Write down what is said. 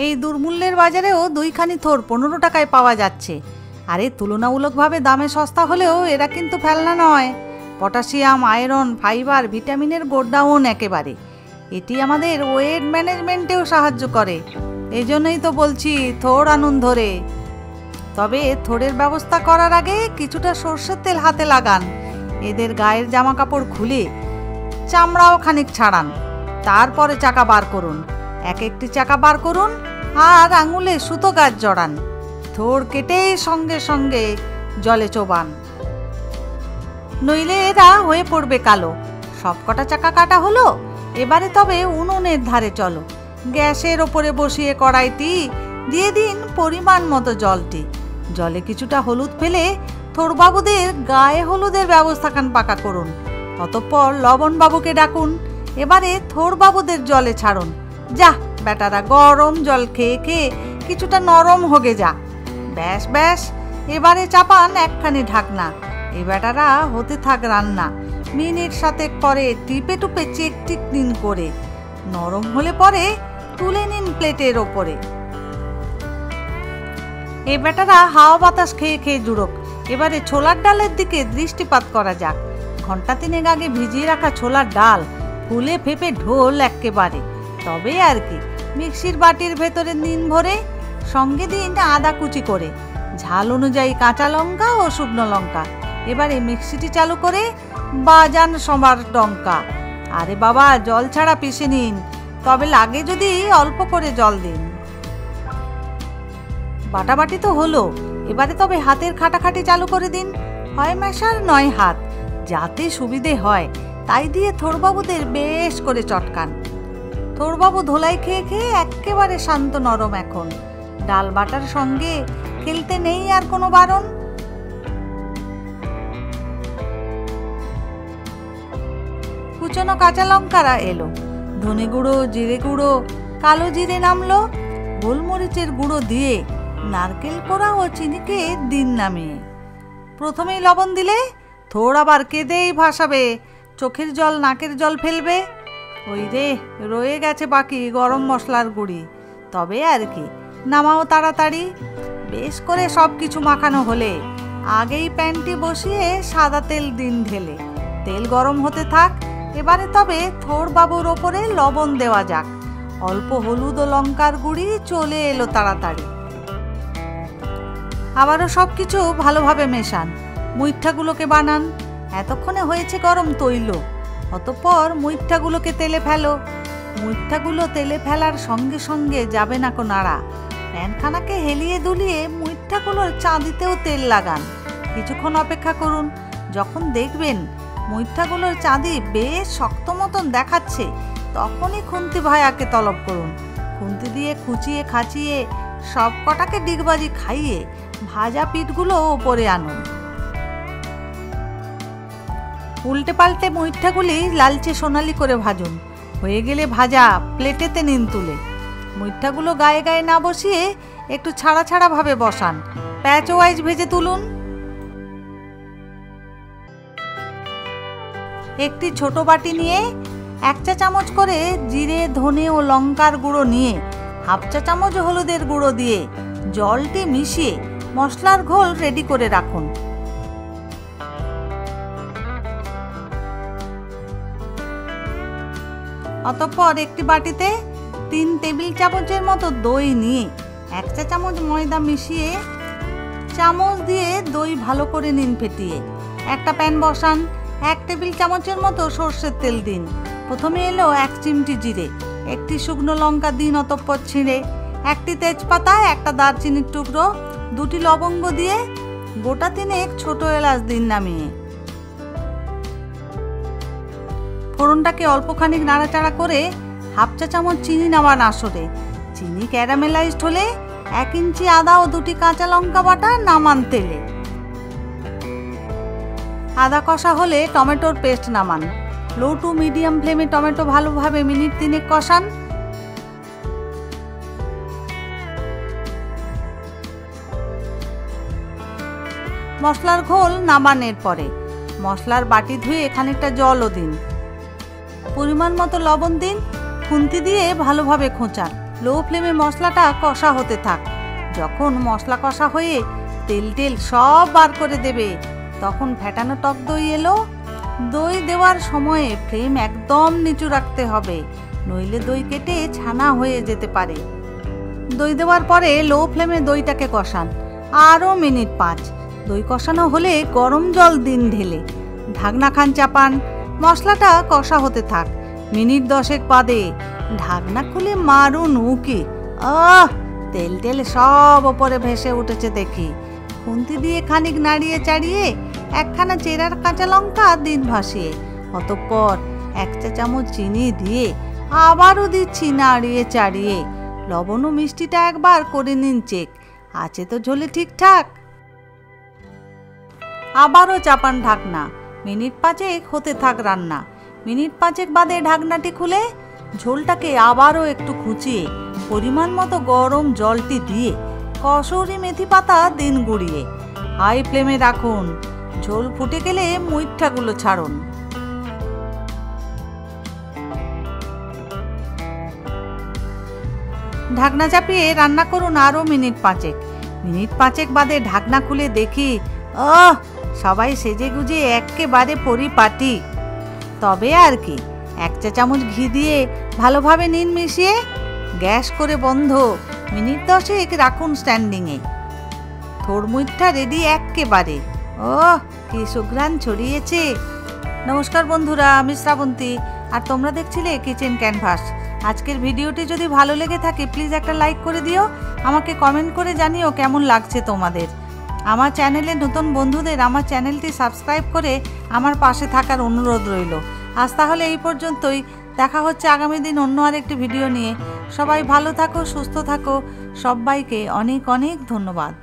এই দুর্মূল্যের বাজারেও দুইখানি থোড় 15 টাকায় পাওয়া যাচ্ছে। আরে তুলনামূলকভাবে দামে সস্তা হলেও এরা কিন্তু ফেলনা নয়। পটাশিয়াম, আয়রন, ফাইবার, ভিটামিনের গোডাউন একেবারে। এটি আমাদের ওয়েট ম্যানেজমেন্টেও সাহায্য করে। এই জন্যই তো বলছি থোড় আনুন ধরে। তবে থোড়ের ব্যবস্থা করার আগে কিছুটা সর্ষের তেল হাতে লাগান। এদের গায়ের জামা কাপড় খুলে চামড়াও খানিক ছাড়ান, তারপরে চাকা বার করুন। এক একটি চাকা বার করুন আর আঙুলে সুতো গাছ জড়ান। থোড় কেটেই সঙ্গে সঙ্গে জলে চোবান, নইলে এরা হয়ে পড়বে কালো। সবকটা চাকা কাটা হলো, এবারে তবে উনুনের ধারে চলো। গ্যাসের ওপরে বসিয়ে কড়াইটি দিয়ে দিন পরিমাণ মতো জলটি। জলে কিছুটা হলুদ ফেলে থোড়বাবুদের গায়ে হলুদের ব্যবস্থাখান পাকা করুন। অতঃপর লবণবাবুকে ডাকুন। এবারে থোড়বাবুদের জলে ছাড়ুন। যা বেটারা, গরম জল খেয়ে খেয়ে কিছুটা নরম হয়ে যা। ব্যাস ব্যাস, এবারে চাপান একখানি ঢাকনা। এ বেটারা হতে থাক রান্না। মিনিট 7 পরে টিপে টুপে চেক নিন করে। নরম হলে পরে তুলে নিন প্লেটের ওপরে। এ বেটারা হাওয়া বাতাস খেয়ে খেয়ে জুড়োক। এবারে ছোলার ডালের দিকে দৃষ্টিপাত করা যাক। ঘন্টা 3 আগে ভিজিয়ে রাখা ছোলার ডাল ফুলে ফেপে ঢোল একেবারে। তবে আর কি, মিক্সির বাটির ভেতরে দিন ভরে, সঙ্গে দিন আদা কুচি করে, ঝাল অনুযায়ী কাঁচা লঙ্কা ও শুকনো লঙ্কা। এবারে মিক্সিটি চালু করে বাজান সবার ডঙ্কা। আরে বাবা, জল ছাড়া পিষে নিন, তবে লাগে যদি অল্প করে জল দিন। বাটাবাটি তো হলো, এবারে তবে হাতের খাটাখাটি চালু করে দিন। হয় মেশার নয় হাত, যাতে সুবিধে হয় তাই দিয়ে থোড়বাবুদের বেশ করে চটকান। থোড়বাবু ধোলাই খেয়ে খেয়ে একেবারে শান্ত নরম এখন। ডাল বাটার সঙ্গে খেলতে নেই আর কোনো বারণ। কুচনো কাঁচা লঙ্কারা এলো, ধনে গুঁড়ো, জিরে গুঁড়ো, কালো জিরে নামলো, গোলমরিচের গুঁড়ো দিয়ে নারকেল কোড়া ও চিনিকে দিন নামিয়ে। প্রথমেই লবণ দিলে থোড় আবার কেঁদেই ভাসাবে, চোখের জল নাকের জল ফেলবে। ওই রে, রয়ে গেছে বাকি গরম মশলার গুঁড়ি। তবে আর কি, নামাও তাড়াতাড়ি। বেশ করে সব কিছু মাখানো হলে আগেই প্যানটি বসিয়ে সাদা তেল দিন ঢেলে। তেল গরম হতে থাক। এবারে তবে থোড়বাবুর ওপরে লবণ দেওয়া যাক। অল্প হলুদ ও লঙ্কার গুঁড়ি চলে এলো তাড়াতাড়ি। আবারও সব কিছু ভালোভাবে মেশান। মুইঠাগুলোকে বানান। এতক্ষণে হয়েছে গরম তৈল। অতঃপর মুইঠাগুলোকে তেলে ফেলো। মুইঠাগুলো তেলে ফেলার সঙ্গে সঙ্গে যাবে না কো নাড়া। প্যানখানাকে হেলিয়ে দুলিয়ে মুইঠাগুলোর চাঁদিতেও তেল লাগান। কিছুক্ষণ অপেক্ষা করুন। যখন দেখবেন মুইঠাগুলোর চাঁদি বেশ শক্ত মতন দেখাচ্ছে, তখনই খুন্তি ভায়াকে তলব করুন। খুন্তি দিয়ে খুঁচিয়ে খাচিয়ে সব কটাকে ডিগবাজি খাইয়ে ভাজা পিঠগুলো ওপরে আনুন। উল্টে পাল্টে মুইঠাগুলি লালচে সোনালি করে ভাজুন। হয়ে গেলে ভাজা প্লেটেতে নিন তুলে। মুইঠাগুলো গায়ে গায়ে না বসিয়ে একটু ছাড়া ছাড়া ভাবে বসান। প্যাচ ওয়াইজ ভেজে তুলুন। একটি ছোট বাটি নিয়ে 1 চা চামচ করে জিরে, ধনে ও লঙ্কার গুঁড়ো নিয়ে 1/2 চা চামচ হলুদের গুঁড়ো দিয়ে জলটি মিশিয়ে মশলার ঘোল রেডি করে রাখুন। অতঃপর একটি বাটিতে 3 টেবিল চামচের মতো দই নিয়ে 1 চা চামচ ময়দা মিশিয়ে চামচ দিয়ে দই ভালো করে নিন ফেটিয়ে। একটা প্যান বসান। 1 টেবিল চামচের মতো সর্ষের তেল দিন। প্রথমে এলো 1 চিমটি জিরে, একটি শুকনো লঙ্কা দিন অতঃপর ছিঁড়ে, একটি তেজপাতা, একটা দারচিনির টুকরো, 2টি লবঙ্গ দিয়ে গোটা 3 ছোট এলাচ দিন নামিয়ে। ফোড়নটাকে অল্পখানিক নাড়াচাড়া করে 1/2 চা চামচ চিনি নামান আসরে। চিনি ক্যারামেলাইজড হলে 1 ইঞ্চি আদা ও 2টি কাঁচা লঙ্কা বাটা নামান তেলে। আদা কষা হলে টমেটোর পেস্ট নামান। লো টু মিডিয়াম ফ্লেমে টমেটো ভালোভাবে মিনিট 3 কষান। মশলার ঘোল নামানোর পরে মশলার বাটি ধুয়ে খানিকটা জলও দিন। পরিমাণ মতো লবণ দিন। খুন্তি দিয়ে ভালোভাবে খোঁচান। লো ফ্লেমে মশলাটা কষা হতে থাক। যখন মশলা কষা হয়ে তেল টেল সব বার করে দেবে, তখন ফেটানো টক দই এলো। দই দেওয়ার সময়ে ফ্লেম একদম নিচু রাখতে হবে, নইলে দই কেটে ছানা হয়ে যেতে পারে। দই দেওয়ার পরে লো ফ্লেমে দইটাকে কষান আরও মিনিট 5। দই কষানো হলে গরম জল দিন ঢেলে। ঢাকনা খান চাপান, মশলাটা কষা হতে থাক। মিনিট 10 বাদে ঢাকনা খুলে মারুন উকি। তেল টেল সব ওপরে ভেসে উঠেছে দেখি। খুন্তি দিয়ে খানিক নাড়িয়ে চাড়িয়ে একখানা চেরার কাঁচা লঙ্কা দিন ভাসিয়ে। অতঃপর 1 চা চামচ চিনি দিয়ে আবারও দিচ্ছি নাড়িয়ে চাড়িয়ে। লবণ ও মিষ্টিটা একবার করে নিন চেক, আছে তো ঝোলে ঠিকঠাক। আবারও চাপান ঢাকনা, মিনিট 5 হতে থাক রান্না। মিনিট 5 বাদে ঢাকনাটি খুলে ঝোলটাকে আবারও একটু খুঁচিয়ে পরিমাণ মতো গরম জলটি দিয়ে কসুরি মেথি পাতা দিন গুঁড়িয়ে। হাই ফ্লেমে রাখুন, ঝোল ফুটে গেলে মুইঠাগুলো ছাড়ুন। ঢাকনা চাপিয়ে রান্না করুন আরও মিনিট 5। মিনিট 5 বাদে ঢাকনা খুলে দেখি সবাই সেজে গুজে একেবারে পরিপাটি। তবে আর কি, 1 চা চামচ ঘি দিয়ে ভালোভাবে নিন মিশিয়ে। গ্যাস করে বন্ধ, মিনিট 10 রাখুন স্ট্যান্ডিংয়ে। থোড়মুইঠা রেডি একেবারে। কি সুঘ্রাণ ছড়িয়েছে। নমস্কার বন্ধুরা, আমি শ্রাবন্তী আর তোমরা দেখছিলে কিচেন ক্যানভাস। আজকের ভিডিওটি যদি ভালো লেগে থাকে প্লিজ একটা লাইক করে দিও। আমাকে কমেন্ট করে জানিও কেমন লাগছে তোমাদের। আমার চ্যানেলে নতুন বন্ধুদের আমার চ্যানেলটি সাবস্ক্রাইব করে আমার পাশে থাকার অনুরোধ রইল। আজ তাহলে এই পর্যন্তই, দেখা হচ্ছে আগামী দিন অন্য আরেকটি ভিডিও নিয়ে। সবাই ভালো থাকো, সুস্থ থাকো, সবাইকে অনেক অনেক ধন্যবাদ।